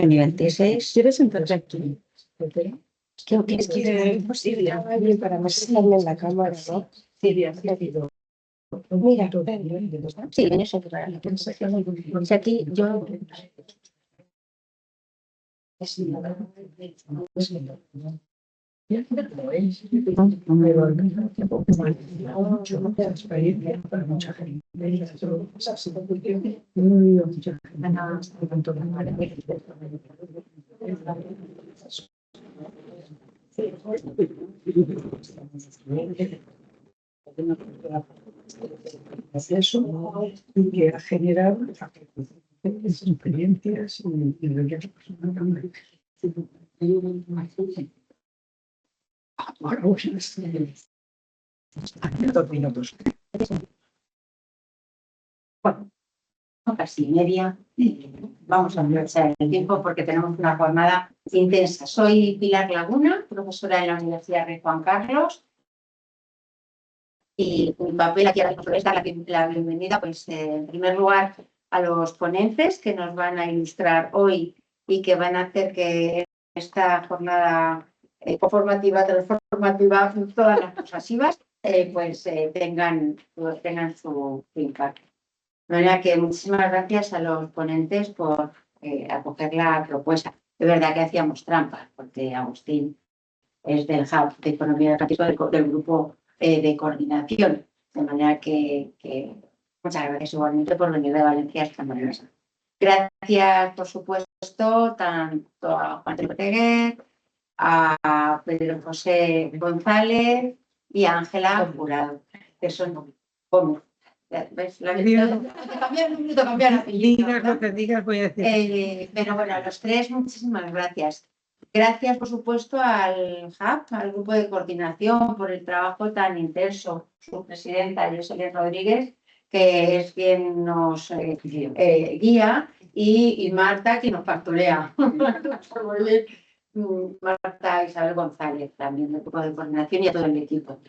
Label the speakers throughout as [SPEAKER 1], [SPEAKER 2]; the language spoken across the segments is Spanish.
[SPEAKER 1] Nivel 16.
[SPEAKER 2] ¿Quieres sentarte aquí?
[SPEAKER 1] Creo que es
[SPEAKER 2] imposible para mostrarle en la cámara, ¿no?
[SPEAKER 1] Mira, sí, en eso. Si aquí yo.
[SPEAKER 2] Eso que ha generado experiencias y lo que ahora voy a 2 minutos.
[SPEAKER 1] Bueno, casi media. Vamos a aprovechar el tiempo porque tenemos una jornada intensa. Soy Pilar Laguna, profesora en la Universidad Rey Juan Carlos. Y mi papel aquí es dar la bienvenida, pues en primer lugar, a los ponentes que nos van a ilustrar hoy y que van a hacer que esta jornada formativa, transformativa, todas las cosas IVAs, tengan su impacto. De manera que muchísimas gracias a los ponentes por acoger la propuesta. De verdad que hacíamos trampa, porque Agustín es del Hub de Economía del grupo de coordinación. De manera que muchas gracias igualmente por venir de Valencia a esta manera. Gracias, por supuesto, tanto a Juan Ortega, a Pedro José González y a Ángela Jurado, que son como. ¿Ves?
[SPEAKER 2] Digas lo que digas, voy a decir.
[SPEAKER 1] Pero bueno, a los tres, muchísimas gracias. Gracias, por supuesto, al Hub, al grupo de coordinación, por el trabajo tan intenso. Su presidenta, Jocelyn Rodríguez, que es quien nos guía, y Marta, quien nos facturea. Marta Isabel González, también del grupo de coordinación, y a todo el equipo.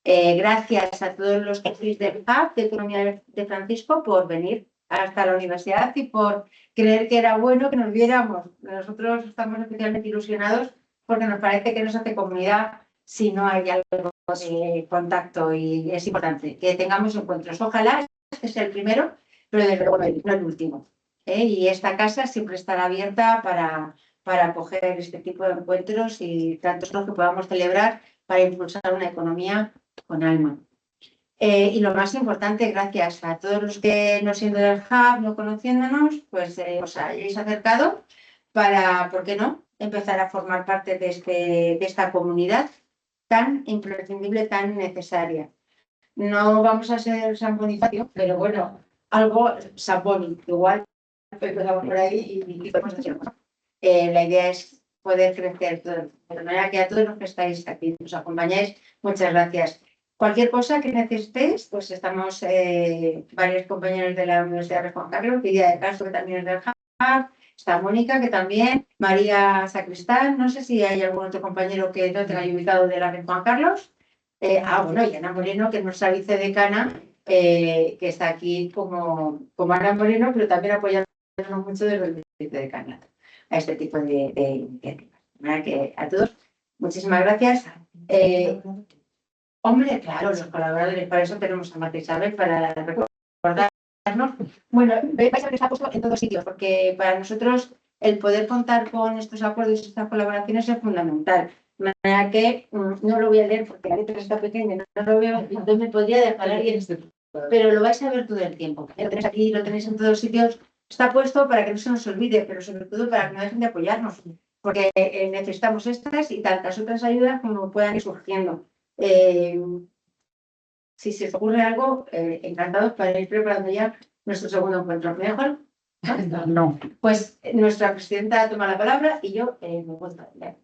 [SPEAKER 1] Gracias a todos los que sois del Hub de Economía de Francisco por venir hasta la universidad y por creer que era bueno que nos viéramos. Nosotros estamos especialmente ilusionados porque nos parece que nos hace comunidad si no hay algo de contacto, y es importante que tengamos encuentros. Ojalá este sea el primero, pero desde luego no el último. Y esta casa siempre estará abierta para acoger este tipo de encuentros y tantos los que podamos celebrar para impulsar una economía con alma. Y lo más importante, gracias a todos los que no siendo del Hub, no conociéndonos, pues os hayáis acercado para, ¿por qué no?, empezar a formar parte de esta comunidad tan imprescindible, tan necesaria. No vamos a ser San Bonifacio, pero bueno, algo San Boni, igual empezamos por ahí y podemos hacerlo. La idea es poder crecer todo. De manera que a todos los que estáis aquí, nos acompañáis, muchas gracias. Cualquier cosa que necesitéis, pues estamos varios compañeros de la Universidad de Juan Carlos, Lidia de Castro, que también es del Hub, está Mónica, que también, María Sacristán, no sé si hay algún otro compañero que no tenga ubicado de la de Juan Carlos. Bueno, y Ana Moreno, que es nuestra vicedecana, que está aquí como Ana Moreno, pero también apoyándonos mucho desde el vicedecanato a este tipo de iniciativas. De manera que a todos, muchísimas gracias. Hombre, claro, los colaboradores, para eso tenemos a Marta Isabel, para recordarnos. Bueno, vais a ver que está puesto en todos sitios, porque para nosotros el poder contar con estos acuerdos y estas colaboraciones es fundamental. De manera que no lo voy a leer porque la letra está pequeña, no lo veo, entonces me podría dejar alguien, pero lo vais a ver todo el tiempo. Lo tenéis aquí, lo tenéis en todos sitios. Está puesto para que no se nos olvide, pero sobre todo para que no dejen de apoyarnos, porque necesitamos estas y tantas otras ayudas como puedan ir surgiendo. Si se os ocurre algo, encantados para ir preparando ya nuestro segundo encuentro. ¿Mejor?
[SPEAKER 2] No.
[SPEAKER 1] Pues nuestra presidenta toma la palabra y yo me vuelvo a leer.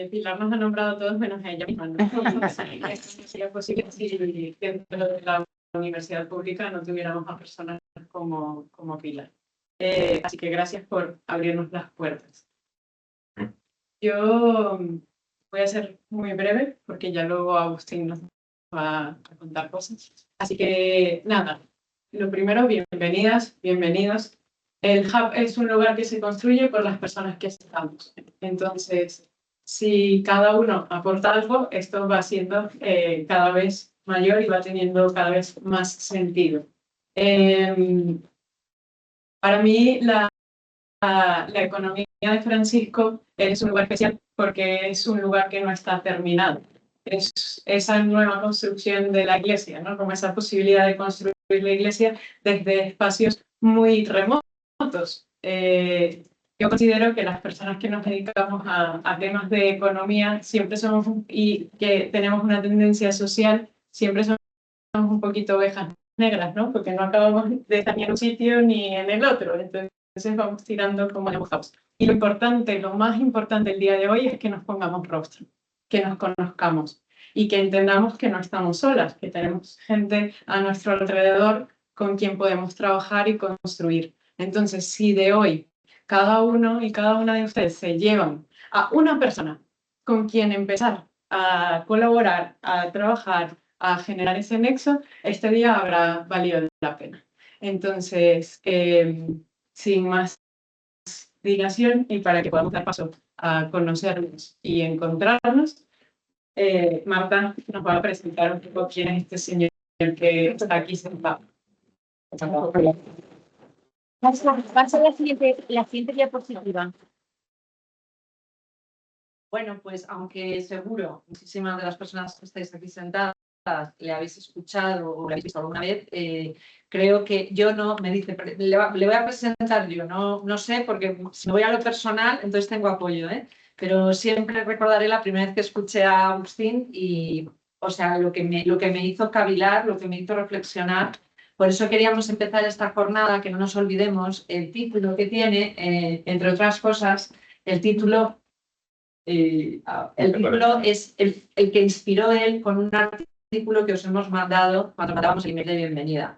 [SPEAKER 3] Pilar nos ha nombrado a todos menos a ella misma, ¿no? No sería posible si dentro de la universidad pública no tuviéramos a personas como Pilar. Así que gracias por abrirnos las puertas. Yo voy a ser muy breve porque ya luego Agustín nos va a contar cosas. Así que nada, lo primero, bienvenidas, bienvenidos. El Hub es un lugar que se construye por las personas que estamos. Entonces, si cada uno aporta algo, esto va siendo cada vez mayor y va teniendo cada vez más sentido. Para mí, la economía de Francisco es un lugar especial porque es un lugar que no está terminado. Es esa nueva construcción de la iglesia, ¿no? Como esa posibilidad de construir la iglesia desde espacios muy remotos. Yo considero que las personas que nos dedicamos a temas de economía siempre somos, y que tenemos una tendencia social, siempre somos un poquito ovejas negras, ¿no? Porque no acabamos de estar ni en un sitio ni en el otro. Entonces vamos tirando como buscamos. Y lo importante, lo más importante el día de hoy es que nos pongamos rostro, que nos conozcamos y que entendamos que no estamos solas, que tenemos gente a nuestro alrededor con quien podemos trabajar y construir. Entonces, si de hoy cada uno y cada una de ustedes se llevan a una persona con quien empezar a colaborar, a trabajar, a generar ese nexo, este día habrá valido la pena. Entonces, sin más dilación y para que podamos dar paso a conocernos y encontrarnos, Marta nos va a presentar un poco quién es este señor que está aquí sentado.
[SPEAKER 4] Pasa la siguiente diapositiva.
[SPEAKER 5] Bueno, pues aunque seguro muchísimas de las personas que estáis aquí sentadas le habéis escuchado o le habéis visto alguna vez, creo que yo no, me dice, le voy a presentar yo, no sé, porque si me voy a lo personal, entonces tengo apoyo, pero siempre recordaré la primera vez que escuché a Agustín y, o sea, lo que me hizo cavilar, lo que me hizo reflexionar. Por eso queríamos empezar esta jornada, que no nos olvidemos el título que tiene, entre otras cosas, el título es el que inspiró él con un artículo que os hemos mandado cuando mandábamos el email de bienvenida.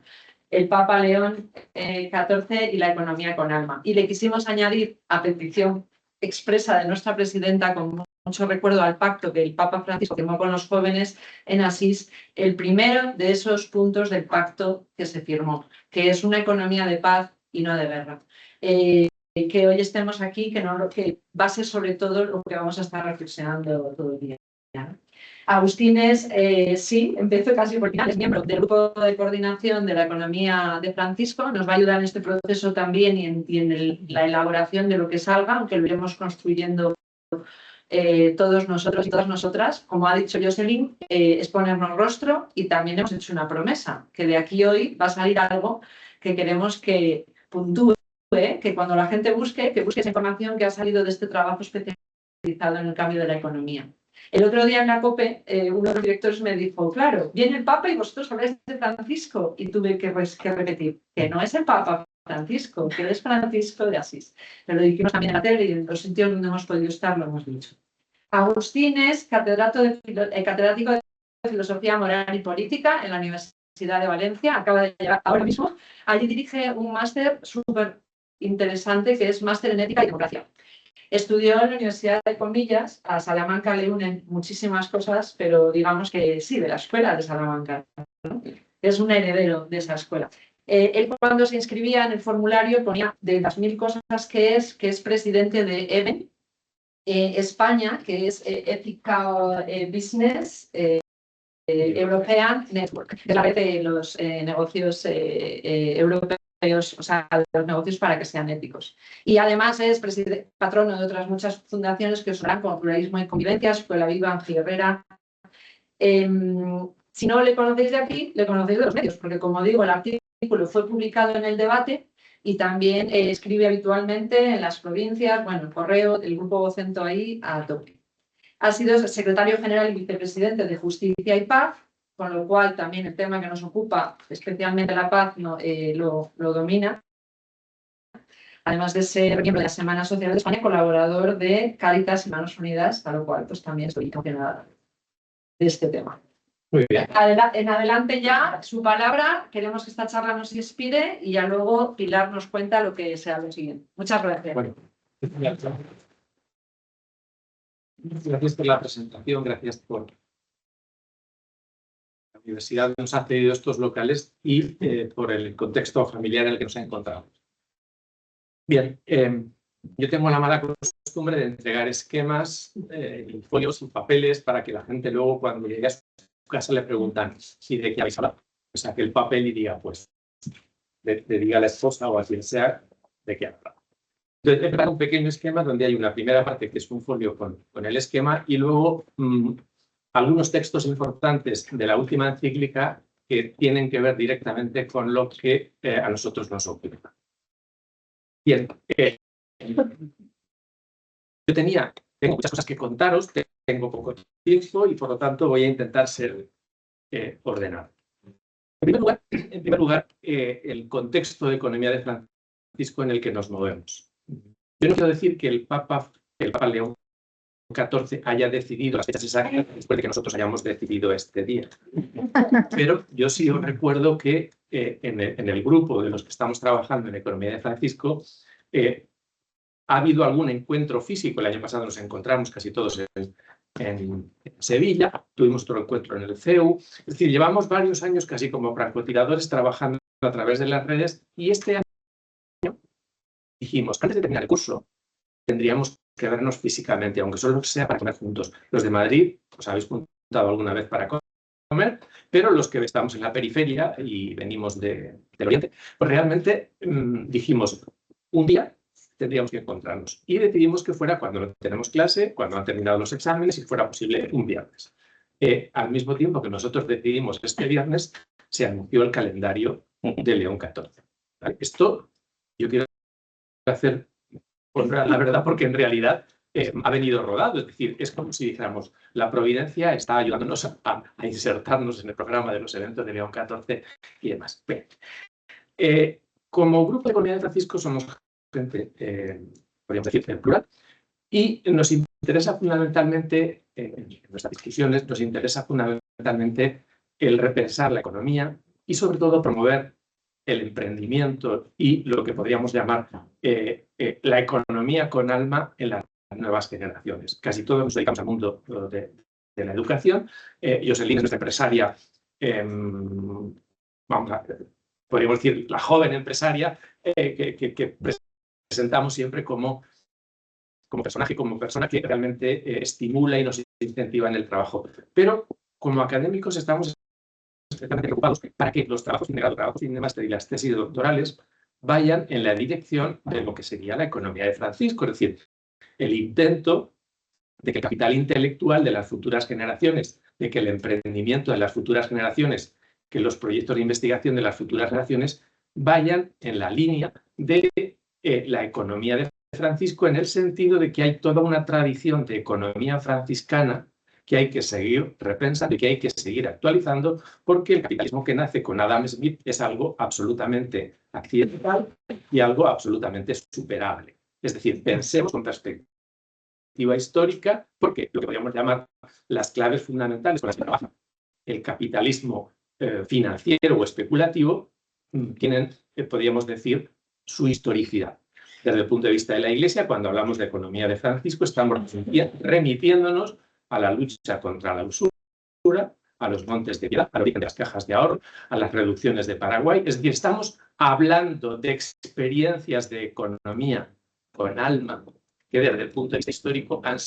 [SPEAKER 5] El Papa León XIV y la economía con alma. Y le quisimos añadir, a petición expresa de nuestra presidenta, con mucho recuerdo al pacto que el Papa Francisco firmó con los jóvenes en Asís, el primero de esos puntos del pacto que se firmó, que es una economía de paz y no de guerra. Que hoy estemos aquí, que va a ser sobre todo lo que vamos a estar reflexionando todo el día, ¿no? Agustín es, sí, empezó casi por final, es miembro del grupo de coordinación de la economía de Francisco, nos va a ayudar en este proceso también y en la elaboración de lo que salga, aunque lo iremos construyendo todos nosotros y todas nosotras. Como ha dicho Jocelyn, es ponernos rostro, y también hemos hecho una promesa, que de aquí hoy va a salir algo que queremos que puntúe, que cuando la gente busque, que busque esa información que ha salido de este trabajo especializado en el cambio de la economía. El otro día en la COPE, uno de los directores me dijo, claro, viene el Papa y vosotros habláis de Francisco, y tuve que repetir que no es el Papa Francisco, que es Francisco de Asís. Pero lo dijimos también en la tele y en los sitios donde hemos podido estar lo hemos dicho. Agustín es catedrático de Filosofía Moral y Política en la Universidad de Valencia, acaba de llegar ahora mismo. Allí dirige un máster súper interesante que es máster en Ética y Democracia. Estudió en la Universidad de Comillas, a Salamanca le unen muchísimas cosas, pero digamos que sí, de la escuela de Salamanca, ¿no? Es un heredero de esa escuela. Él cuando se inscribía en el formulario ponía de las 1000 cosas que es presidente de EBEN, España, que es Ethical Business European Network, que es la red de los negocios europeos, o sea, los negocios para que sean éticos. Y además es patrono de otras muchas fundaciones que os harán, como Pluralismo y Convivencia, Escuela Viva, Ángel Herrera. Si no le conocéis de aquí, le conocéis de los medios, porque como digo, el artículo fue publicado en El Debate y también escribe habitualmente en las provincias, bueno, el correo, el grupo Vocento ahí a tope. Ha sido secretario general y vicepresidente de Justicia y Paz, con lo cual también el tema que nos ocupa, especialmente la paz, lo domina. Además de ser miembro de la Semana Social de España, colaborador de Cáritas y Manos Unidas, a lo cual pues también estoy emocionada de este tema. Muy bien. En adelante ya, su palabra, queremos que esta charla nos inspire y ya luego Pilar nos cuenta lo que sea lo siguiente. Muchas gracias. Bueno.
[SPEAKER 6] Gracias por la presentación, gracias por la universidad que nos ha cedido estos locales y por el contexto familiar en el que nos encontramos. Bien, yo tengo la mala costumbre de entregar esquemas, y folios y papeles para que la gente luego cuando llegue a su casa le preguntan si de qué habéis hablado. O sea, que el papel y diga, pues, le diga a la esposa o a quien sea de qué habla. Entonces, he preparado un pequeño esquema donde hay una primera parte que es un folio con el esquema y luego algunos textos importantes de la última encíclica que tienen que ver directamente con lo que a nosotros nos ocupa. Bien, yo tengo muchas cosas que contaros, tengo poco tiempo y por lo tanto voy a intentar ser ordenado. En primer lugar, el contexto de economía de Francisco en el que nos movemos. Yo no quiero decir que el Papa León XIV haya decidido las fechas exactas después de que nosotros hayamos decidido este día. Pero yo sí os recuerdo que en el grupo de los que estamos trabajando en economía de Francisco ha habido algún encuentro físico. El año pasado nos encontramos casi todos en Sevilla, tuvimos otro encuentro en el CEU. Es decir, llevamos varios años casi como francotiradores trabajando a través de las redes y este año dijimos que antes de terminar el curso tendríamos que vernos físicamente, aunque solo sea para comer juntos. Los de Madrid os habéis juntado alguna vez para comer, pero los que estamos en la periferia y venimos del Oriente, pues realmente dijimos un día tendríamos que encontrarnos. Y decidimos que fuera cuando no tenemos clase, cuando han terminado los exámenes y fuera posible un viernes. Al mismo tiempo que nosotros decidimos este viernes, se anunció el calendario de León XIV. ¿Vale? Esto yo quiero hacer honra a la verdad porque en realidad ha venido rodado. Es decir, es como si dijéramos, la providencia está ayudándonos a insertarnos en el programa de los eventos de León XIV y demás. Bien. Como grupo de Economía de Francisco somos gente, podríamos decir, en plural, y nos interesa fundamentalmente, en nuestras discusiones, nos interesa fundamentalmente el repensar la economía y sobre todo promover el emprendimiento y lo que podríamos llamar la economía con alma en las nuevas generaciones. Casi todos nos dedicamos al mundo de la educación. Jocelyn es nuestra empresaria, podríamos decir, la joven empresaria que presentamos siempre como personaje, como persona que realmente estimula y nos incentiva en el trabajo. Pero como académicos estamos especialmente preocupados para que los trabajos de trabajos de máster y las tesis doctorales vayan en la dirección de lo que sería la economía de Francisco, es decir, el intento de que el capital intelectual de las futuras generaciones, de que el emprendimiento de las futuras generaciones, que los proyectos de investigación de las futuras generaciones vayan en la línea de la economía de Francisco, en el sentido de que hay toda una tradición de economía franciscana que hay que seguir repensando y que hay que seguir actualizando, porque el capitalismo que nace con Adam Smith es algo absolutamente accidental y algo absolutamente superable. Es decir, pensemos con perspectiva histórica, porque lo que podríamos llamar las claves fundamentales con las que trabaja el capitalismo financiero o especulativo tienen, podríamos decir, su historicidad. Desde el punto de vista de la Iglesia, cuando hablamos de economía de Francisco, estamos remitiéndonos a la lucha contra la usura, a los montes de piedad, al origen de las cajas de ahorro, a las reducciones de Paraguay. Es decir, estamos hablando de experiencias de economía con alma que desde el punto de vista histórico han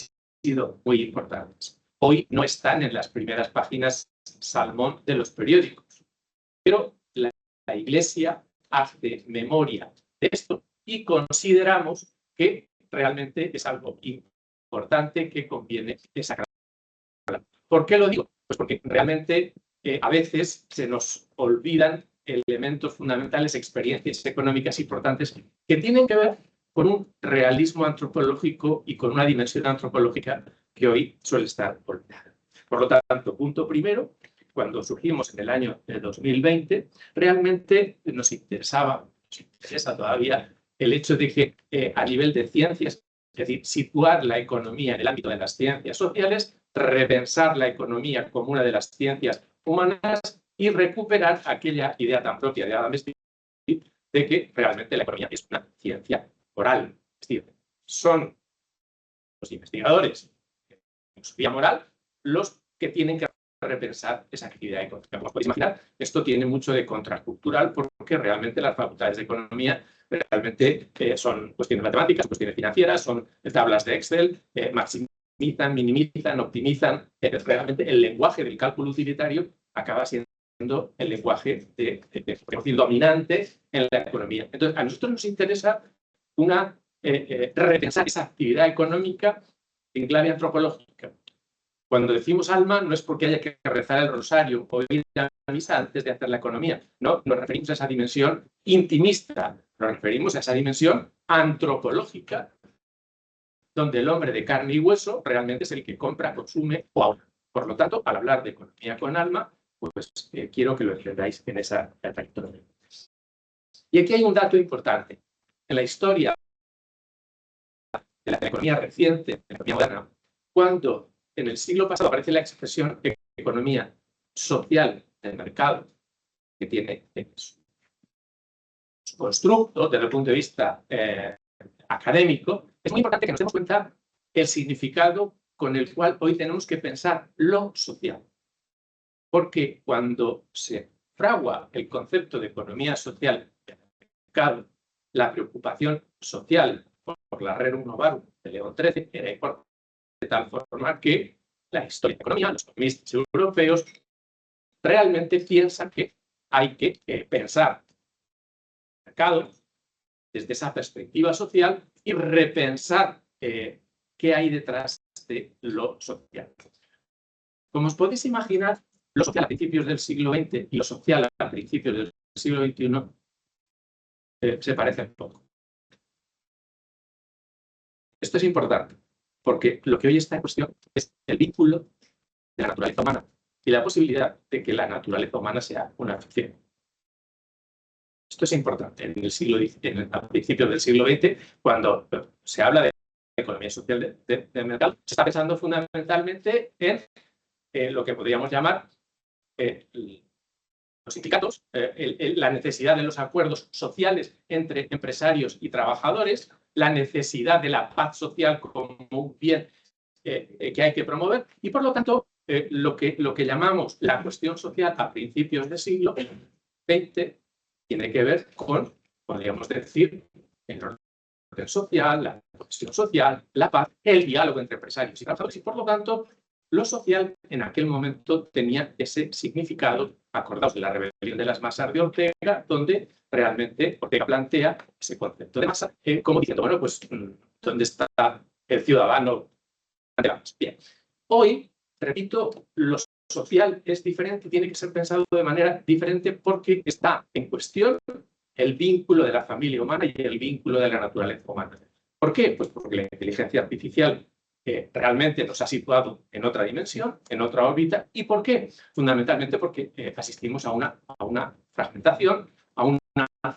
[SPEAKER 6] sido muy importantes. Hoy no están en las primeras páginas salmón de los periódicos, pero la Iglesia hace memoria de esto y consideramos que realmente es algo importante que conviene sacar. ¿Por qué lo digo? Pues porque realmente a veces se nos olvidan elementos fundamentales, experiencias económicas importantes que tienen que ver con un realismo antropológico y con una dimensión antropológica que hoy suele estar olvidada. Por lo tanto, punto primero, cuando surgimos en el año 2020, realmente nos interesa todavía el hecho de que a nivel de ciencias, es decir, situar la economía en el ámbito de las ciencias sociales, repensar la economía como una de las ciencias humanas y recuperar aquella idea tan propia de Adam Smith de que realmente la economía es una ciencia oral. Es decir, son los investigadores su vía moral, los que tienen que repensar esa actividad económica. Como os podéis imaginar, esto tiene mucho de contracultural porque realmente las facultades de economía realmente son cuestiones matemáticas, cuestiones financieras, son tablas de Excel, maximizan, minimizan, optimizan. Realmente el lenguaje del cálculo utilitario acaba siendo el lenguaje dominante en la economía. Entonces, a nosotros nos interesa repensar esa actividad económica en clave antropológica. Cuando decimos alma, no es porque haya que rezar el rosario o ir a la misa antes de hacer la economía. No, nos referimos a esa dimensión intimista, nos referimos a esa dimensión antropológica, donde el hombre de carne y hueso realmente es el que compra, consume o ahorra. Por lo tanto, al hablar de economía con alma, pues quiero que lo entendáis en esa trayectoria. Y aquí hay un dato importante. En la historia de la economía reciente, de la economía moderna, cuando en el siglo pasado aparece la expresión economía social del mercado, que tiene su constructo desde el punto de vista académico, es muy importante que nos demos cuenta el significado con el cual hoy tenemos que pensar lo social. Porque cuando se fragua el concepto de economía social del mercado, la preocupación social por la Rerum Novarum de León XIII era importante, de tal forma que la historia de la economía, los economistas europeos, realmente piensan que hay que pensar el mercado desde esa perspectiva social y repensar qué hay detrás de lo social. Como os podéis imaginar, lo social a principios del siglo XX y lo social a principios del siglo XXI se parecen poco. Esto es importante, porque lo que hoy está en cuestión es el vínculo de la naturaleza humana y la posibilidad de que la naturaleza humana sea una ficción. Esto es importante. A principios del siglo XX, cuando se habla de economía social de mercado, se está pensando fundamentalmente en lo que podríamos llamar los sindicatos, la necesidad de los acuerdos sociales entre empresarios y trabajadores, la necesidad de la paz social como un bien que hay que promover y, por lo tanto, lo que llamamos la cuestión social a principios del siglo XX tiene que ver con, podríamos decir, el orden social, la cuestión social, la paz, el diálogo entre empresarios y trabajadores y, por lo tanto, lo social en aquel momento tenía ese significado, acordaos de la rebelión de las masas de Ortega, donde realmente Ortega plantea ese concepto de masa como diciendo, bueno, pues, ¿dónde está el ciudadano? Bien. Hoy, repito, lo social es diferente, tiene que ser pensado de manera diferente porque está en cuestión el vínculo de la familia humana y el vínculo de la naturaleza humana. ¿Por qué? Pues porque la inteligencia artificial realmente nos ha situado en otra dimensión, en otra órbita. ¿Y por qué? Fundamentalmente porque asistimos a una fragmentación, a una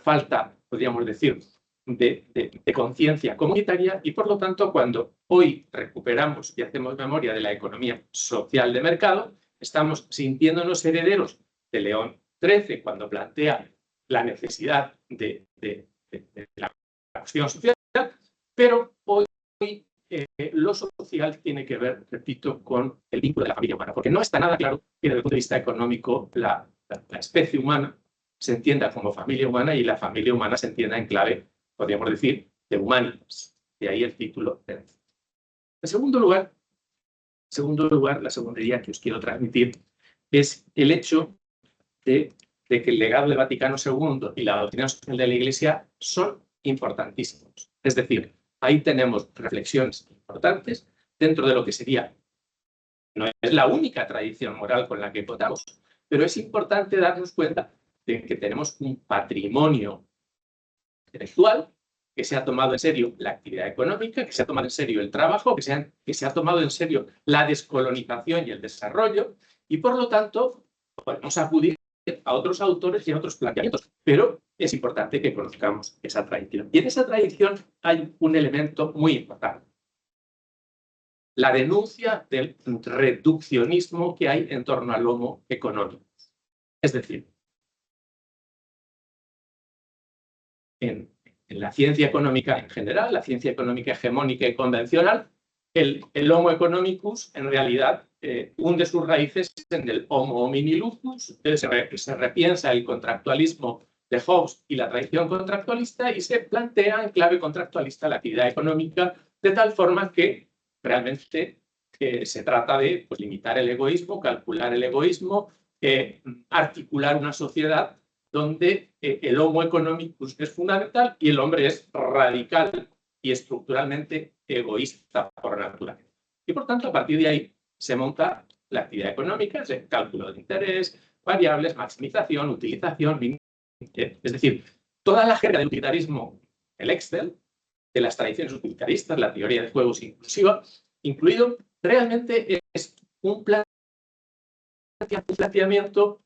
[SPEAKER 6] falta, podríamos decir, de conciencia comunitaria y, por lo tanto, cuando hoy recuperamos y hacemos memoria de la economía social de mercado, estamos sintiéndonos herederos de León XIII cuando plantea la necesidad de la cuestión social, pero hoy lo social tiene que ver, repito, con el vínculo de la familia humana, porque no está nada claro que desde el punto de vista económico la especie humana se entienda como familia humana y la familia humana se entienda en clave, podríamos decir, de humanitas. De ahí el título. En segundo lugar, la segunda idea que os quiero transmitir es el hecho de que el legado del Vaticano II y la doctrina social de la Iglesia son importantísimos. Es decir, ahí tenemos reflexiones importantes dentro de lo que sería, no es la única tradición moral con la que contamos, pero es importante darnos cuenta de que tenemos un patrimonio intelectual que se ha tomado en serio la actividad económica, que se ha tomado en serio el trabajo, que se ha tomado en serio la descolonización y el desarrollo, y por lo tanto podemos acudir a otros autores y a otros planteamientos, pero es importante que conozcamos esa tradición. Y en esa tradición hay un elemento muy importante: la denuncia del reduccionismo que hay en torno al homo económico. Es decir, en la ciencia económica en general, la ciencia económica hegemónica y convencional, el Homo economicus, en realidad, hunde sus raíces en el Homo homini lupus, se repiensa el contractualismo de Hobbes y la tradición contractualista y se plantea en clave contractualista la actividad económica de tal forma que realmente se trata de pues, limitar el egoísmo, calcular el egoísmo, articular una sociedad donde el Homo economicus es fundamental y el hombre es radical y estructuralmente egoísta por naturaleza. Y por tanto, a partir de ahí se monta la actividad económica, es el cálculo de interés, variables, maximización, utilización, es decir, toda la jerga del utilitarismo, el Excel, de las tradiciones utilitaristas, la teoría de juegos inclusiva, incluido, realmente es un planteamiento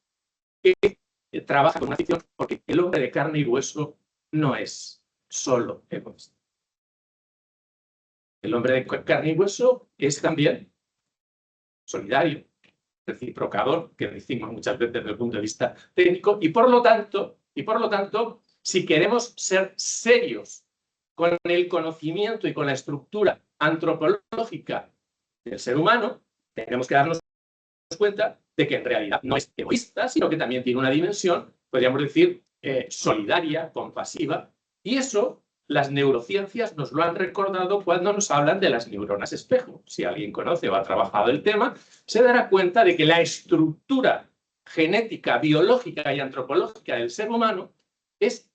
[SPEAKER 6] que trabaja con una ficción porque el hombre de carne y hueso no es solo egoísta. El hombre de carne y hueso es también solidario, reciprocador, que decimos muchas veces desde el punto de vista técnico, y por lo tanto, si queremos ser serios con el conocimiento y con la estructura antropológica del ser humano, tenemos que darnos cuenta de que en realidad no es egoísta, sino que también tiene una dimensión, podríamos decir, solidaria, compasiva, y eso las neurociencias nos lo han recordado cuando nos hablan de las neuronas espejo. Si alguien conoce o ha trabajado el tema, se dará cuenta de que la estructura genética, biológica y antropológica del ser humano es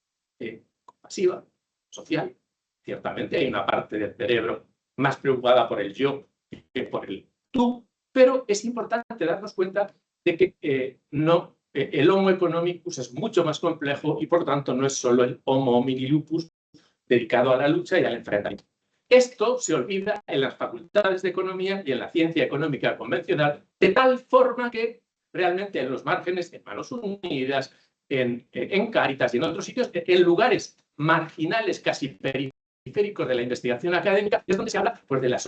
[SPEAKER 6] compasiva, social. Ciertamente hay una parte del cerebro más preocupada por el yo que por el tú, pero es importante darnos cuenta de que el Homo economicus es mucho más complejo y por tanto no es solo el Homo homini lupus dedicado a la lucha y al enfrentamiento. Esto se olvida en las facultades de economía y en la ciencia económica convencional, de tal forma que realmente en los márgenes, en Manos Unidas, en Cáritas y en otros sitios, en lugares marginales, casi periféricos de la investigación académica, es donde se habla pues, de la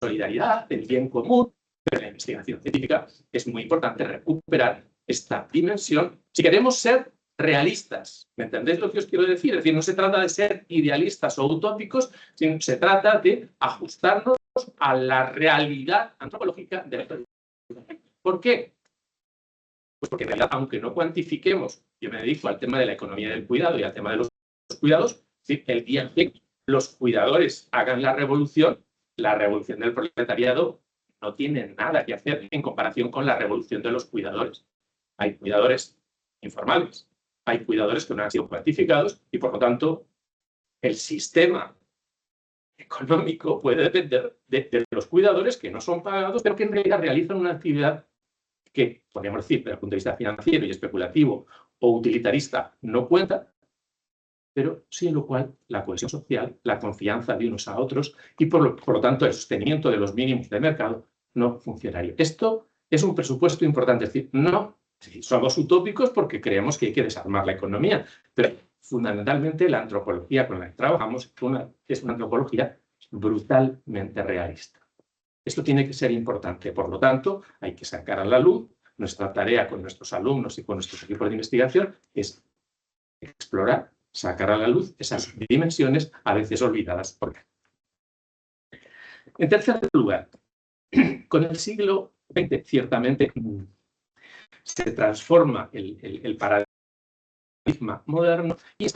[SPEAKER 6] solidaridad, del bien común, pero en la investigación científica es muy importante recuperar esta dimensión si queremos ser realistas. ¿Me entendéis lo que os quiero decir? Es decir, no se trata de ser idealistas o utópicos, sino se trata de ajustarnos a la realidad antropológica de la historia. ¿Por qué? Pues porque en realidad, aunque no cuantifiquemos, yo me dedico al tema de la economía del cuidado y al tema de los cuidados, ¿sí? El día que los cuidadores hagan la revolución del proletariado no tiene nada que hacer en comparación con la revolución de los cuidadores. Hay cuidadores informales, hay cuidadores que no han sido cuantificados y, por lo tanto, el sistema económico puede depender de los cuidadores que no son pagados, pero que en realidad realizan una actividad que, podríamos decir, desde el punto de vista financiero y especulativo o utilitarista, no cuenta, pero sin lo cual la cohesión social, la confianza de unos a otros y, por lo tanto, el sostenimiento de los mínimos de mercado no funcionaría. Esto es un presupuesto importante, es decir, no somos utópicos porque creemos que hay que desarmar la economía, pero fundamentalmente la antropología con la que trabajamos es una antropología brutalmente realista. Esto tiene que ser importante, por lo tanto, hay que sacar a la luz. Nuestra tarea con nuestros alumnos y con nuestros equipos de investigación es explorar, sacar a la luz esas dimensiones a veces olvidadas por acá. En tercer lugar, con el siglo XX ciertamente se transforma el paradigma moderno y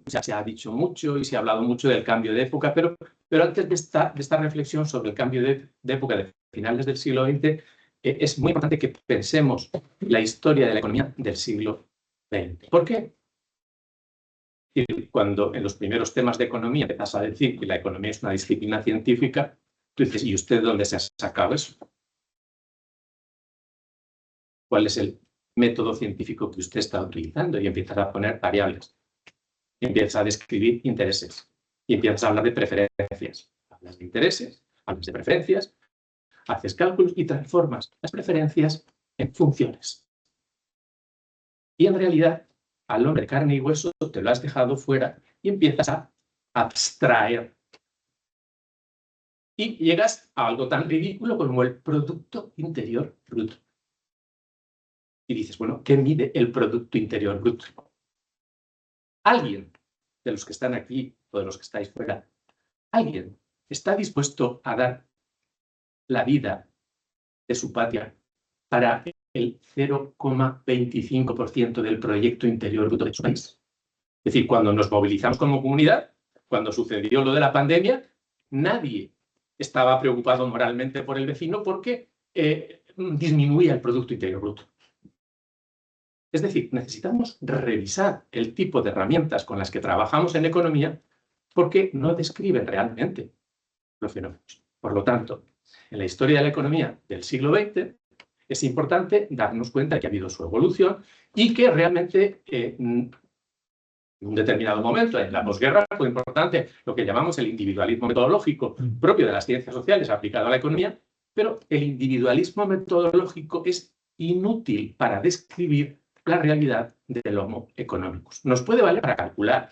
[SPEAKER 6] ya se ha dicho mucho y se ha hablado mucho del cambio de época, pero antes de esta reflexión sobre el cambio de época de finales del siglo XX, es muy importante que pensemos la historia de la economía del siglo XX. ¿Por qué? Cuando en los primeros temas de economía empiezas a decir que la economía es una disciplina científica, tú dices, ¿y usted dónde se ha sacado eso? ¿Cuál es el método científico que usted está utilizando? Y empiezas a poner variables. Y empiezas a describir intereses. Y empiezas a hablar de preferencias. Hablas de intereses, hablas de preferencias, haces cálculos y transformas las preferencias en funciones. Y en realidad, al hombre de carne y hueso te lo has dejado fuera y empiezas a abstraer. Y llegas a algo tan ridículo como el Producto Interior Bruto. Y dices, bueno, ¿qué mide el Producto Interior Bruto? ¿Alguien de los que están aquí o de los que estáis fuera, alguien está dispuesto a dar la vida de su patria para el 0,25% del Producto Interior Bruto de su país. Es decir, cuando nos movilizamos como comunidad, cuando sucedió lo de la pandemia, nadie estaba preocupado moralmente por el vecino porque disminuía el Producto Interior Bruto. Es decir, necesitamos revisar el tipo de herramientas con las que trabajamos en economía porque no describen realmente los fenómenos. Por lo tanto, en la historia de la economía del siglo XX es importante darnos cuenta de que ha habido su evolución y que realmente en un determinado momento, en la posguerra, fue importante lo que llamamos el individualismo metodológico propio de las ciencias sociales aplicado a la economía, pero el individualismo metodológico es inútil para describir la realidad del Homo economicus. Nos puede valer para calcular,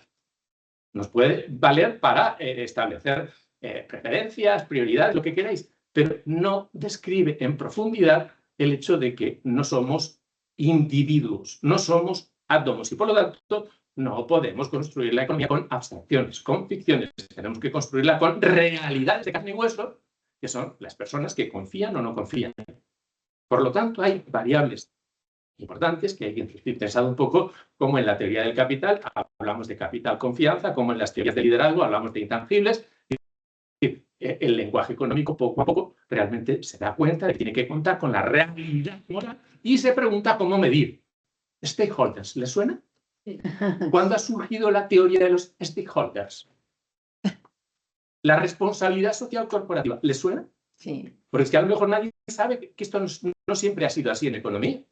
[SPEAKER 6] nos puede valer para establecer preferencias, prioridades, lo que queráis, pero no describe en profundidad el hecho de que no somos individuos, no somos átomos y por lo tanto no podemos construir la economía con abstracciones, con ficciones. Tenemos que construirla con realidades de carne y hueso, que son las personas que confían o no confían. Por lo tanto, hay variables importantes que hay que pensar un poco, como en la teoría del capital hablamos de capital confianza, como en las teorías de liderazgo hablamos de intangibles. El lenguaje económico poco a poco realmente se da cuenta de que tiene que contar con la realidad moral y se pregunta cómo medir. Stakeholders, ¿les suena? ¿Cuándo ha surgido la teoría de los stakeholders? La responsabilidad social corporativa, ¿les suena?
[SPEAKER 1] Sí.
[SPEAKER 6] Porque es que a lo mejor nadie sabe que esto no siempre ha sido así en economía.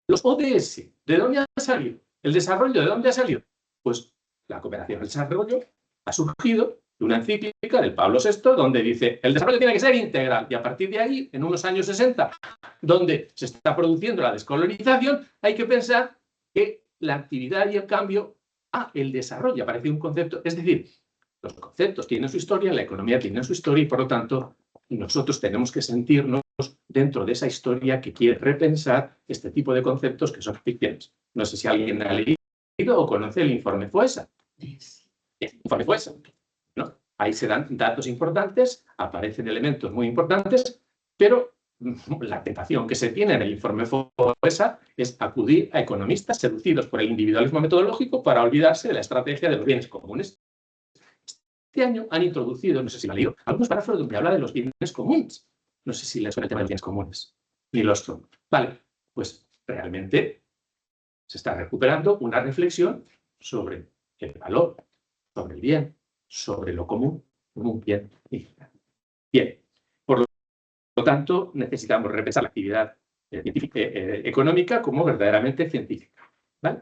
[SPEAKER 6] Los ODS, ¿de dónde han salido? ¿El desarrollo de dónde ha salido? Pues la cooperación al desarrollo ha surgido de una encíclica del Pablo VI donde dice el desarrollo tiene que ser integral y a partir de ahí, en unos años 60, donde se está produciendo la descolonización, hay que pensar que la actividad y el cambio el desarrollo aparece un concepto, es decir, los conceptos tienen su historia, la economía tiene su historia y por lo tanto nosotros tenemos que sentirnos dentro de esa historia que quiere repensar este tipo de conceptos que son ficciones. No sé si alguien ha leído o conoce el informe FOESA. El informe FOESA, ¿no? Ahí se dan datos importantes, aparecen elementos muy importantes, pero la tentación que se tiene en el informe FOESA es acudir a economistas seducidos por el individualismo metodológico para olvidarse de la estrategia de los bienes comunes. Este año han introducido, no sé si lo han leído, algunos párrafos donde habla de los bienes comunes. No sé si les suena el tema de los bienes comunes. Ni los son. Vale, pues realmente se está recuperando una reflexión sobre el valor, sobre el bien, sobre lo común, un bien y bien. Por lo tanto, necesitamos repensar la actividad científica, económica como verdaderamente científica. ¿Vale?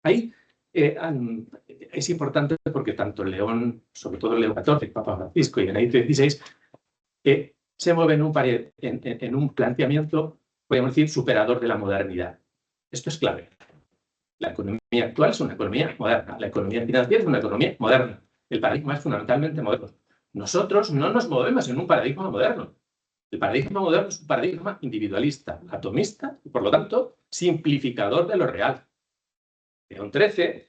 [SPEAKER 6] Ahí es importante porque tanto León, sobre todo León XIV, el Papa Francisco y Benedicto XVI, se mueven en un planteamiento, podríamos decir, superador de la modernidad. Esto es clave. La economía actual es una economía moderna. La economía financiera es una economía moderna. El paradigma es fundamentalmente moderno. Nosotros no nos movemos en un paradigma moderno. El paradigma moderno es un paradigma individualista, atomista y, por lo tanto, simplificador de lo real. León XIII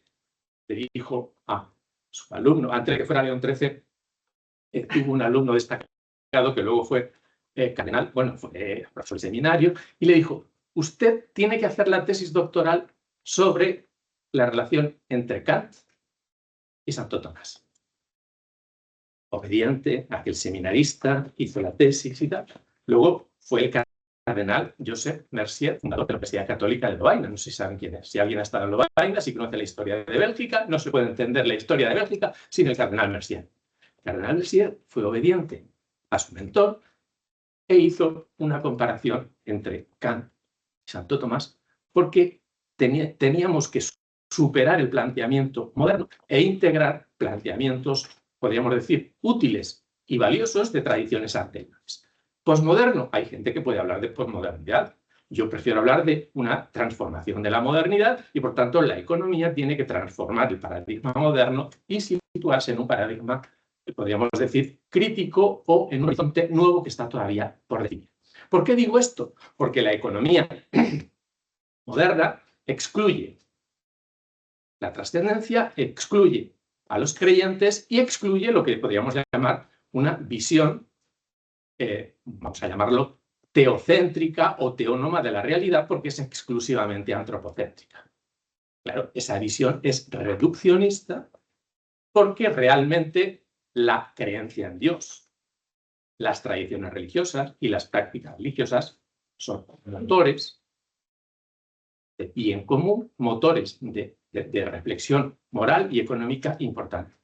[SPEAKER 6] le dijo a su alumno, antes de que fuera León XIII, tuvo un alumno destacado que luego fue cardenal, bueno, fue profesor de seminario, y le dijo, usted tiene que hacer la tesis doctoral sobre la relación entre Kant y Santo Tomás. Obediente, aquel seminarista, hizo la tesis y tal. Luego fue el cardenal Joseph Mercier, fundador de la Universidad Católica de Lovaina. No sé si saben quién es. Si alguien ha estado en Lovaina, si conoce la historia de Bélgica, no se puede entender la historia de Bélgica sin el cardenal Mercier. El cardenal Mercier fue obediente a su mentor e hizo una comparación entre Kant y Santo Tomás porque teníamos que superar el planteamiento moderno e integrar planteamientos, podríamos decir, útiles y valiosos de tradiciones anteriores. Posmoderno, hay gente que puede hablar de posmodernidad. Yo prefiero hablar de una transformación de la modernidad y, por tanto, la economía tiene que transformar el paradigma moderno y situarse en un paradigma, podríamos decir, crítico o en un horizonte nuevo que está todavía por definir. ¿Por qué digo esto? Porque la economía moderna excluye la trascendencia, excluye a los creyentes y excluye lo que podríamos llamar una visión vamos a llamarlo, teocéntrica o teónoma de la realidad porque es exclusivamente antropocéntrica. Claro, esa visión es reduccionista porque realmente la creencia en Dios, las tradiciones religiosas y las prácticas religiosas son motores de bien común, motores de reflexión moral y económica importante.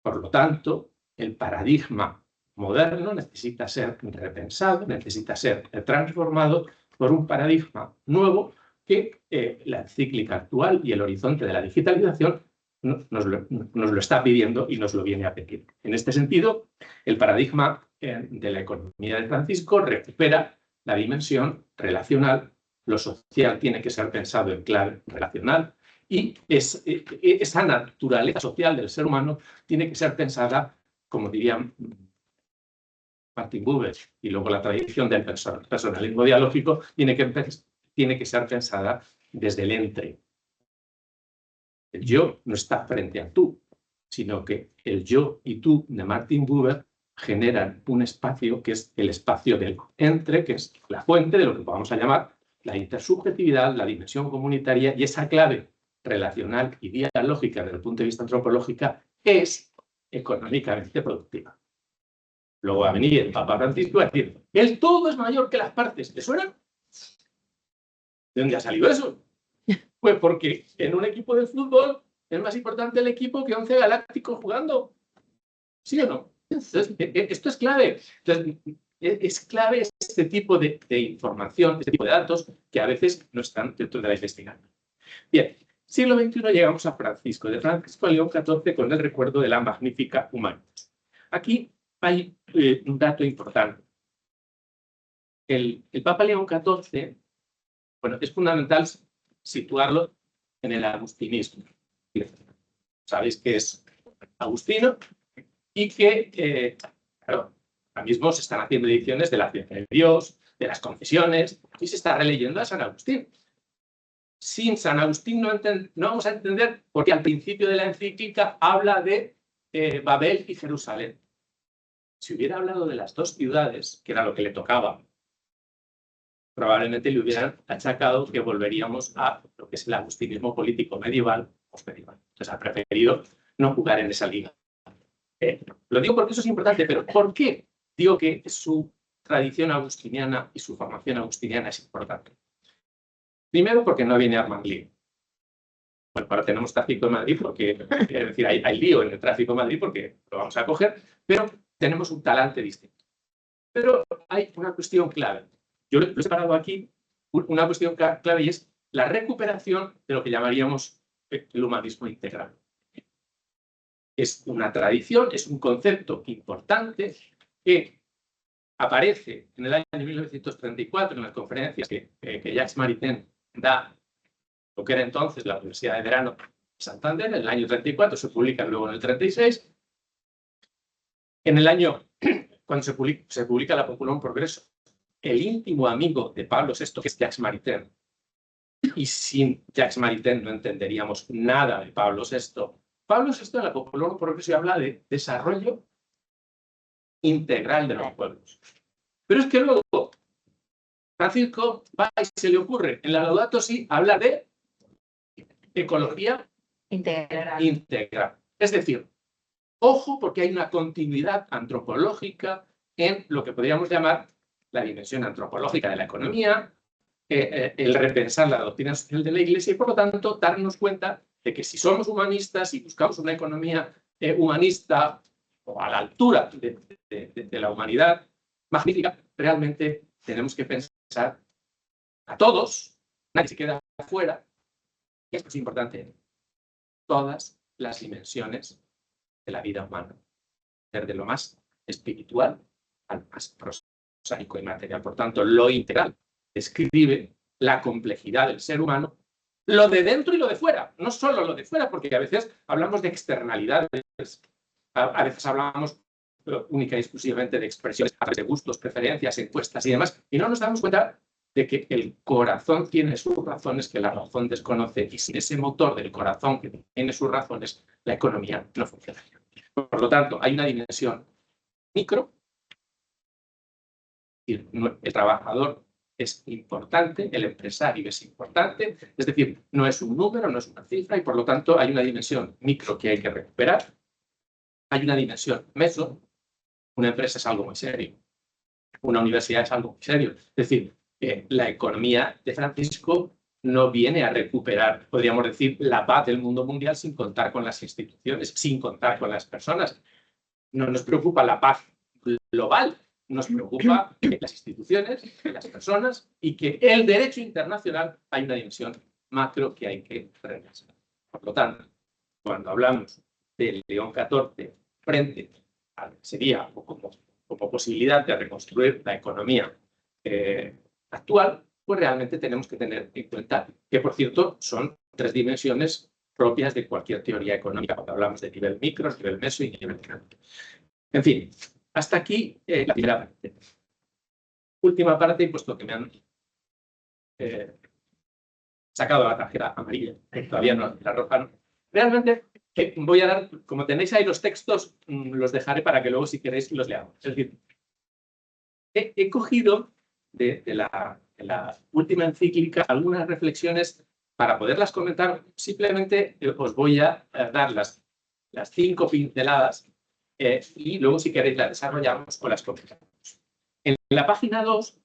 [SPEAKER 6] Por lo tanto, el paradigma moderno necesita ser repensado, necesita ser transformado por un paradigma nuevo que la encíclica actual y el horizonte de la digitalización nos lo está pidiendo y nos lo viene a pedir. En este sentido, el paradigma de la economía de Francisco recupera la dimensión relacional. Lo social tiene que ser pensado en clave relacional y esa naturaleza social del ser humano tiene que ser pensada, como diría Martin Buber, y luego la tradición del personalismo dialógico, tiene que ser pensada desde el entre. El yo no está frente al tú, sino que el yo y tú de Martin Buber generan un espacio que es el espacio del entre, que es la fuente de lo que vamos a llamar la intersubjetividad, la dimensión comunitaria, y esa clave relacional y dialógica desde el punto de vista antropológico es económicamente productiva. Luego va a venir el Papa Francisco a decir, el todo es mayor que las partes. ¿Te suena? ¿De dónde ha salido eso? Pues porque en un equipo de fútbol es más importante el equipo que 11 galácticos jugando. ¿Sí o no? Entonces, esto es clave. Entonces, es clave este tipo de información, este tipo de datos que a veces no están dentro de la investigación. Bien, siglo XXI llegamos a Francisco, de Francisco a León XIV con el recuerdo de la magnífica Humanitas. Aquí hay un dato importante. El Papa León XIV, bueno, es fundamental situarlo en el agustinismo. Sabéis que es agustino y que, claro, ahora mismo se están haciendo ediciones de la ciencia de Dios, de las confesiones, y se está releyendo a San Agustín. Sin San Agustín no vamos a entender porque al principio de la encíclica habla de Babel y Jerusalén. Si hubiera hablado de las dos ciudades, que era lo que le tocaba, probablemente le hubieran achacado que volveríamos a lo que es el agustinismo político medieval, postmedieval. Entonces ha preferido no jugar en esa liga. Lo digo porque eso es importante, pero ¿por qué digo que su tradición agustiniana y su formación agustiniana es importante? Primero, porque no viene a armar lío. Bueno, ahora tenemos tráfico en Madrid porque, es decir, hay lío en el tráfico en Madrid porque lo vamos a coger, pero tenemos un talante distinto. Pero hay una cuestión clave. Yo lo he separado aquí, una cuestión clave, y es la recuperación de lo que llamaríamos el humanismo integral. Es una tradición, es un concepto importante que aparece en el año 1934 en las conferencias que Jacques Maritain da, lo que era entonces la Universidad de Verano de Santander. En el año 34 se publica luego en el 36. En el año, cuando se publica la Populum Progreso, el íntimo amigo de Pablo VI, que es Jacques Maritain, y sin Jacques Maritain no entenderíamos nada de Pablo VI. Pablo VI en la Populum Progreso habla de desarrollo integral de los pueblos. Pero es que luego Francisco va y se le ocurre en la Laudato Si habla de ecología integral. Es decir, ojo, porque hay una continuidad antropológica en lo que podríamos llamar la dimensión antropológica de la economía, el repensar la doctrina social de la Iglesia y, por lo tanto, darnos cuenta de que si somos humanistas y buscamos una economía humanista o a la altura de la humanidad magnífica, realmente tenemos que pensar a todos, nadie se queda afuera, y esto es importante, todas las dimensiones de la vida humana, desde lo más espiritual al más prosaico y material. Por tanto, lo integral describe la complejidad del ser humano, lo de dentro y lo de fuera, no solo lo de fuera, porque a veces hablamos de externalidades, a veces hablamos única y exclusivamente de expresiones a través de gustos, preferencias, encuestas y demás, y no nos damos cuenta de que el corazón tiene sus razones que la razón desconoce, y sin ese motor del corazón que tiene sus razones, la economía no funcionaría. Por lo tanto, hay una dimensión micro decir, el trabajador es importante, el empresario es importante, es decir, no es un número, no es una cifra y por lo tanto hay una dimensión micro que hay que recuperar, hay una dimensión meso, una empresa es algo muy serio, una universidad es algo muy serio, es decir, la economía de Francisco no viene a recuperar, podríamos decir, la paz del mundo mundial sin contar con las instituciones, sin contar con las personas. No nos preocupa la paz global, nos preocupa las instituciones, las personas y que el derecho internacional hay una dimensión macro que hay que regresar. Por lo tanto, cuando hablamos del León XIV frente a lo que sería como posibilidad de reconstruir la economía actual, pues realmente tenemos que tener en cuenta que, por cierto, son 3 dimensiones propias de cualquier teoría económica, cuando hablamos de nivel micro, nivel meso y nivel macro. En fin, hasta aquí la primera parte. Última parte, puesto que me han sacado la tarjeta amarilla, todavía no, la roja no. Realmente voy a dar, como tenéis ahí los textos, los dejaré para que luego, si queréis, los leamos. Es decir, he cogido de la última encíclica algunas reflexiones para poderlas comentar. Simplemente os voy a dar las 5 pinceladas y luego, si queréis, las desarrollamos o las comentamos. En la página 2,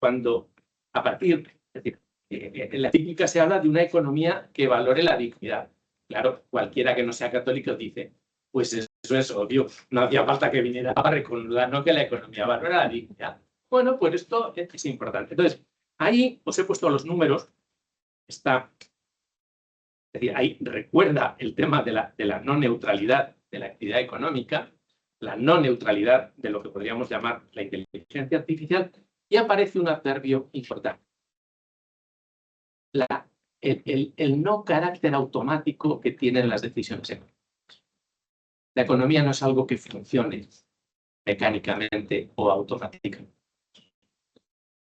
[SPEAKER 6] cuando a partir, es decir, en la encíclica se habla de una economía que valore la dignidad. Claro, cualquiera que no sea católico dice, pues eso es obvio, no hacía falta que viniera a recordar, no, que la economía valora la dignidad. Bueno, pues esto es importante. Entonces, ahí os he puesto los números. Es decir, ahí recuerda el tema de la no neutralidad de la actividad económica, la no neutralidad de lo que podríamos llamar la inteligencia artificial, y aparece un adverbio importante. El no carácter automático que tienen las decisiones económicas. La economía no es algo que funcione mecánicamente o automáticamente.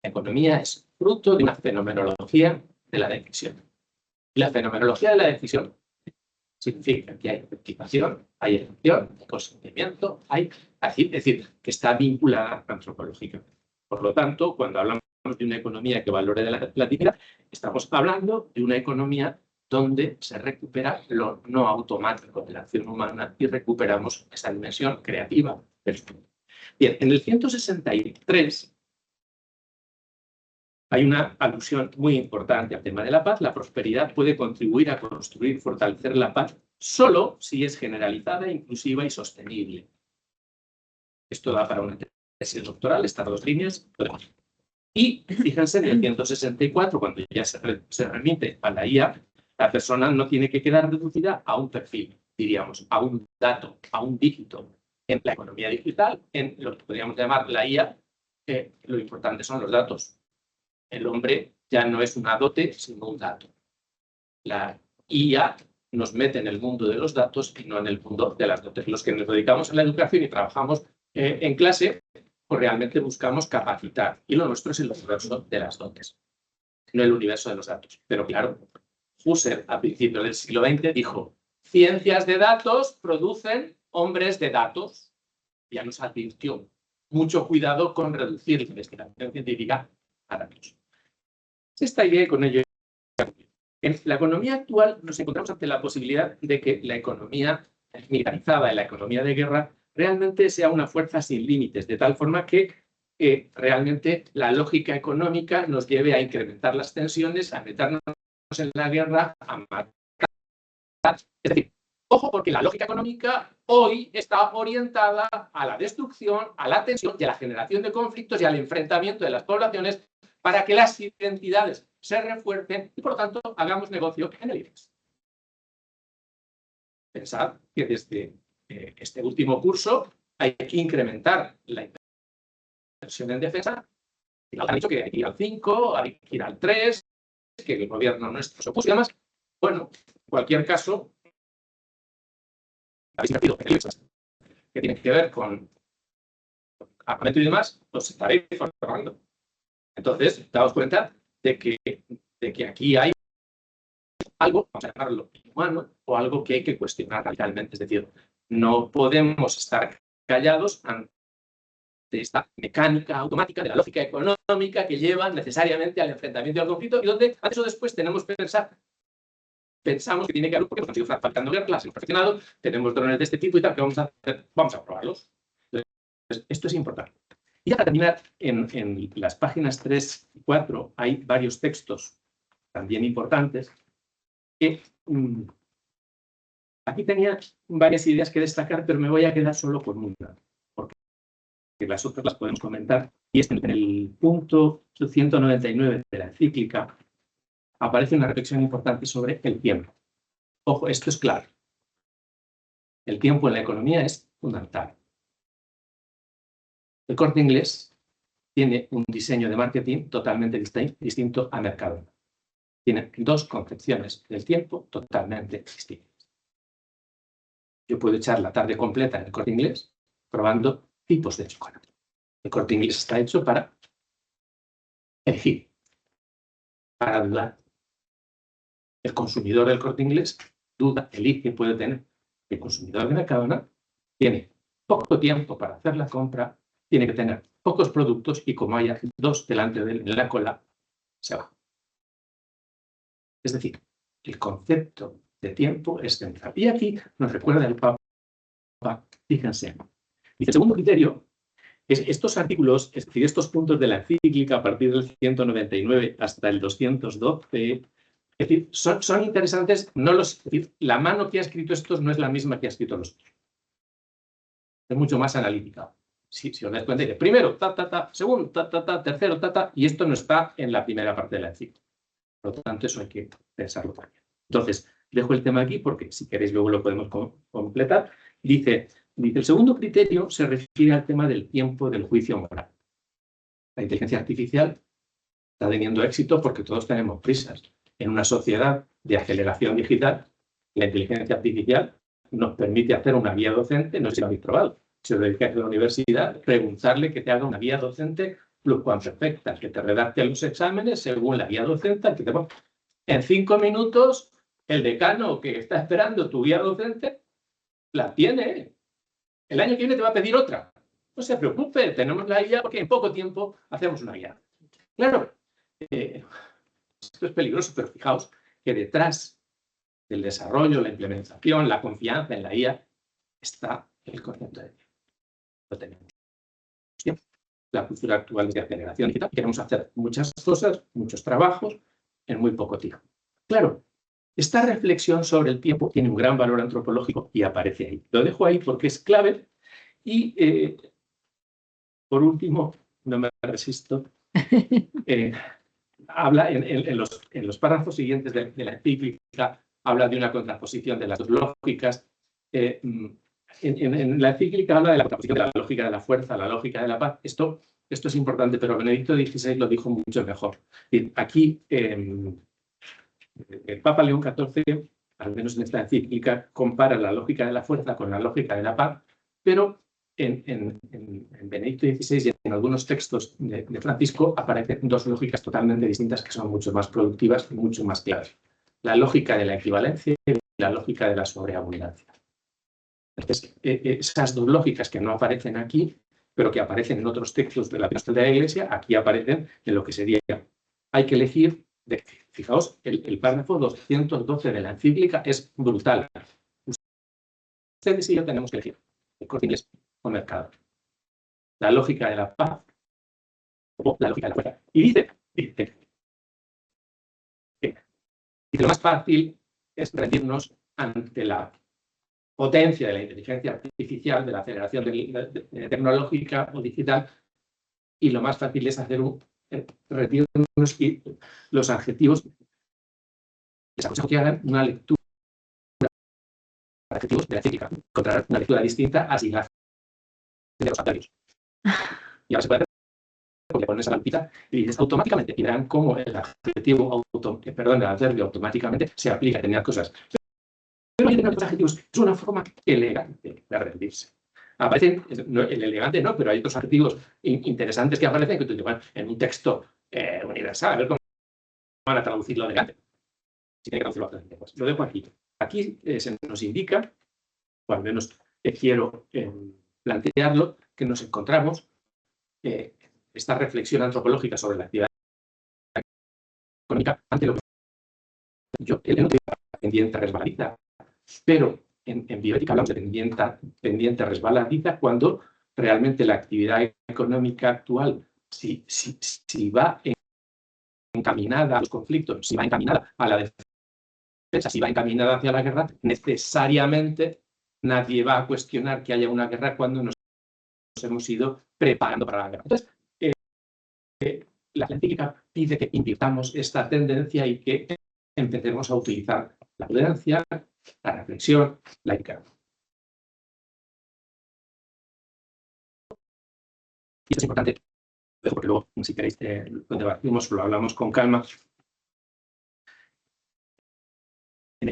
[SPEAKER 6] La economía es fruto de una fenomenología de la decisión. Y la fenomenología de la decisión significa que hay efectivación, hay elección, hay consentimiento, es decir, que está vinculada antropológicamente. Por lo tanto, cuando hablamos de una economía que valore la dignidad, estamos hablando de una economía donde se recupera lo no automático de la acción humana y recuperamos esa dimensión creativa del mundo. Bien, en el 163 hay una alusión muy importante al tema de la paz. La prosperidad puede contribuir a construir y fortalecer la paz solo si es generalizada, inclusiva y sostenible. Esto da para una tesis doctoral, estas 2 líneas. Y fíjense, en el 164, cuando ya se remite a la IA, la persona no tiene que quedar reducida a un perfil, diríamos, a un dato, a un dígito. En la economía digital, en lo que podríamos llamar la IA, lo importante son los datos. El hombre ya no es una dote, sino un dato. La IA nos mete en el mundo de los datos y no en el mundo de las dotes. Los que nos dedicamos a la educación y trabajamos en clase, pues realmente buscamos capacitar. Y lo nuestro es el universo de las dotes, no el universo de los datos. Pero claro, Husserl, a principios del siglo XX, dijo, ciencias de datos producen hombres de datos. Ya nos advirtió, mucho cuidado con reducir la investigación científica a datos. Esta idea, y con ello, en la economía actual nos encontramos ante la posibilidad de que la economía militarizada, la economía de guerra, realmente sea una fuerza sin límites, de tal forma que realmente la lógica económica nos lleve a incrementar las tensiones, a meternos en la guerra, a matar. Es decir, ojo, porque la lógica económica hoy está orientada a la destrucción, a la tensión y a la generación de conflictos y al enfrentamiento de las poblaciones para que las identidades se refuercen y, por lo tanto, hagamos negocio en el IBEX. Pensad que desde este último curso hay que incrementar la inversión en defensa. Y nos han dicho que hay que ir al 5, hay que ir al 3, que el gobierno nuestro se opuso y demás. Bueno, en cualquier caso, habéis invertido en el IBEX, que tiene que ver con armamento y demás, os estaréis formando. Entonces, daos cuenta de que aquí hay algo, vamos a llamarlo inhumano, o algo que hay que cuestionar radicalmente. Es decir, no podemos estar callados ante de esta mecánica automática, de la lógica económica que lleva necesariamente al enfrentamiento y al conflicto, y donde antes o después tenemos que pensamos que tiene que haber, porque hemos conseguido faltando guerras, hemos perfeccionado, tenemos drones de este tipo y tal, que vamos a hacer, vamos a probarlos. Entonces, esto es importante. Y para terminar, en las páginas 3 y 4 hay varios textos también importantes que aquí tenía varias ideas que destacar, pero me voy a quedar solo con una, porque las otras las podemos comentar. Y es en el punto 199 de la encíclica aparece una reflexión importante sobre el tiempo. Ojo, esto es claro. El tiempo en la economía es fundamental. El Corte Inglés tiene un diseño de marketing totalmente distinto a Mercadona. Tiene dos concepciones del tiempo totalmente distintas. Yo puedo echar la tarde completa en el Corte Inglés probando tipos de chocolate. El Corte Inglés está hecho para elegir, para dudar. El consumidor del Corte Inglés duda, elige, puede tener. El consumidor de Mercadona tiene poco tiempo para hacer la compra, tiene que tener pocos productos y como haya dos delante de él en la cola, se va. Es decir, el concepto de tiempo es central. Y aquí nos recuerda el Papa, fíjense. Dice, el segundo criterio es estos artículos, es decir, estos puntos de la encíclica a partir del 199 hasta el 212, es decir, son interesantes, es decir, la mano que ha escrito estos no es la misma que ha escrito los otros. Es mucho más analítica. Si os dais cuenta, dice primero, segundo, tercero, y esto no está en la primera parte de la encíclica. Por lo tanto, eso hay que pensarlo también. Entonces, dejo el tema aquí porque si queréis luego lo podemos completar. Dice, el segundo criterio se refiere al tema del tiempo del juicio moral. La inteligencia artificial está teniendo éxito porque todos tenemos prisas. En una sociedad de aceleración digital, la inteligencia artificial nos permite hacer una guía docente, no sé si lo habéis probado. Si os dedicáis a la universidad, preguntarle que te haga una guía docente perfecta, que te redacte los exámenes según la guía docente, que te ponga. En 5 minutos, el decano que está esperando tu guía docente la tiene. El año que viene te va a pedir otra. No se preocupe, tenemos la guía porque en poco tiempo hacemos una guía. Claro, esto es peligroso, pero fijaos que detrás del desarrollo, la implementación, la confianza en la IA, está el concepto de tiempo. Lo tenemos. Tiempo. La cultura actual es de aceleración digital. Queremos hacer muchas cosas, muchos trabajos, en muy poco tiempo. Claro, esta reflexión sobre el tiempo tiene un gran valor antropológico y aparece ahí. Lo dejo ahí porque es clave. Y, por último, no me resisto, habla en los párrafos siguientes de la encíclica, habla de una contraposición de las dos lógicas. En la encíclica habla de la contraposición de la lógica de la fuerza, la lógica de la paz. Esto es importante, pero Benedicto XVI lo dijo mucho mejor. Aquí, el Papa León XIV, al menos en esta encíclica, compara la lógica de la fuerza con la lógica de la paz, pero en Benedicto XVI y en algunos textos de Francisco aparecen dos lógicas totalmente distintas que son mucho más productivas y mucho más claras. La lógica de la equivalencia y la lógica de la sobreabundancia. Entonces, esas dos lógicas que no aparecen aquí, pero que aparecen en otros textos de la Epístola de la Iglesia, aquí aparecen en lo que sería. Hay que elegir, fijaos, el párrafo 212 de la encíclica es brutal. Ustedes y yo tenemos que elegir el Corte Inglés o Mercado. La lógica de la paz o la lógica de la fuerza. Y dice lo más fácil es rendirnos ante la potencia de la inteligencia artificial, de la aceleración tecnológica o digital, y lo más fácil es hacer retirarnos y los adjetivos. Les aconsejo que hagan una lectura de adjetivos de la encíclica, encontrar una lectura distinta así la de los adverbios. Y ahora se puede hacer porque pones a la lupita y dices automáticamente, y verán cómo el adjetivo, el adverbio automáticamente se aplica a determinadas cosas. Pero hay determinados adjetivos, es una forma elegante de rendirse. Aparecen, el elegante no, pero hay otros adjetivos interesantes que aparecen que tú dices, bueno, en un texto universal, a ver cómo van a traducirlo elegante. Si tiene que traducirlo a otras lenguas. Lo dejo aquí. Aquí se nos indica, o al menos quiero plantearlo, que nos encontramos esta reflexión antropológica sobre la actividad económica ante lo que yo no digo pendiente resbaladiza, pero en bioética hablamos de pendiente resbaladiza cuando realmente la actividad económica actual, si va encaminada a los conflictos, si va encaminada a la defensa, si va encaminada hacia la guerra, necesariamente nadie va a cuestionar que haya una guerra cuando nos hemos ido preparando para la guerra. Entonces, la científica pide que invirtamos esta tendencia y que empecemos a utilizar la prudencia, la reflexión, la ética. Y esto es importante, porque luego, si queréis, lo debatimos, lo hablamos con calma. En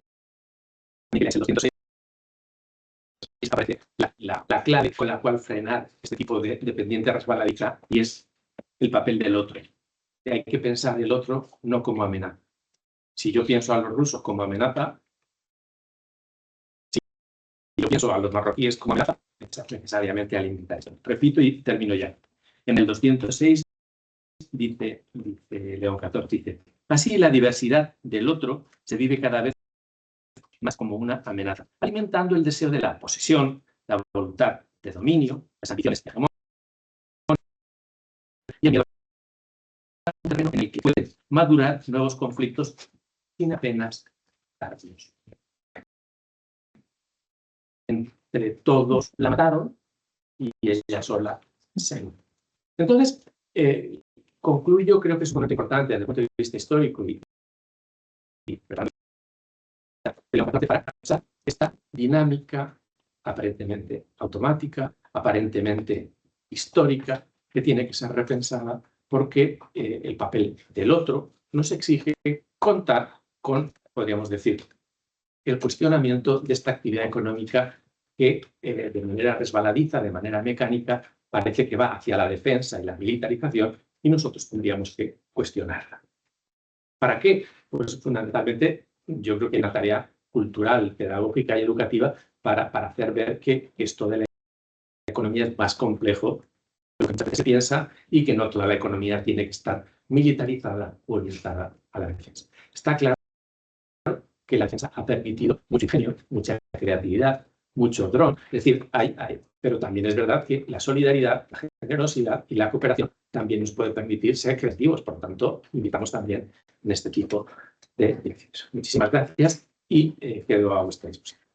[SPEAKER 6] el 206 aparece la clave con la cual frenar este tipo de pendiente resbaladiza, y es el papel del otro. Hay que pensar el otro no como amenaza. Si yo pienso a los rusos como amenaza, si yo pienso a los marroquíes como amenaza, necesariamente al invitar. Repito y termino ya. En el 206 dice León XIV, dice: así la diversidad del otro se vive cada vez más como una amenaza, alimentando el deseo de la posesión, la voluntad de dominio, las ambiciones hegemónicas y el miedo a un terreno en el que pueden madurar nuevos conflictos sin apenas tardíos. Entre todos la mataron y ella sola se murió. Entonces, concluyo, creo que es un momento importante desde el punto de vista histórico y para usar esta dinámica aparentemente automática, aparentemente histórica, que tiene que ser repensada porque el papel del otro nos exige contar con, podríamos decir, el cuestionamiento de esta actividad económica que de manera resbaladiza, de manera mecánica, parece que va hacia la defensa y la militarización, y nosotros tendríamos que cuestionarla. ¿Para qué? Pues fundamentalmente yo creo que hay una tarea cultural, pedagógica y educativa para hacer ver que esto de la economía es más complejo de lo que muchas veces se piensa y que no toda la economía tiene que estar militarizada o orientada a la defensa. Está claro que la defensa ha permitido mucho ingenio, mucha creatividad, mucho dron. Es decir, pero también es verdad que la solidaridad, la generosidad y la cooperación también nos puede permitir ser creativos. Por lo tanto, invitamos también en este tipo de direcciones. Muchísimas gracias y quedo a vuestra disposición.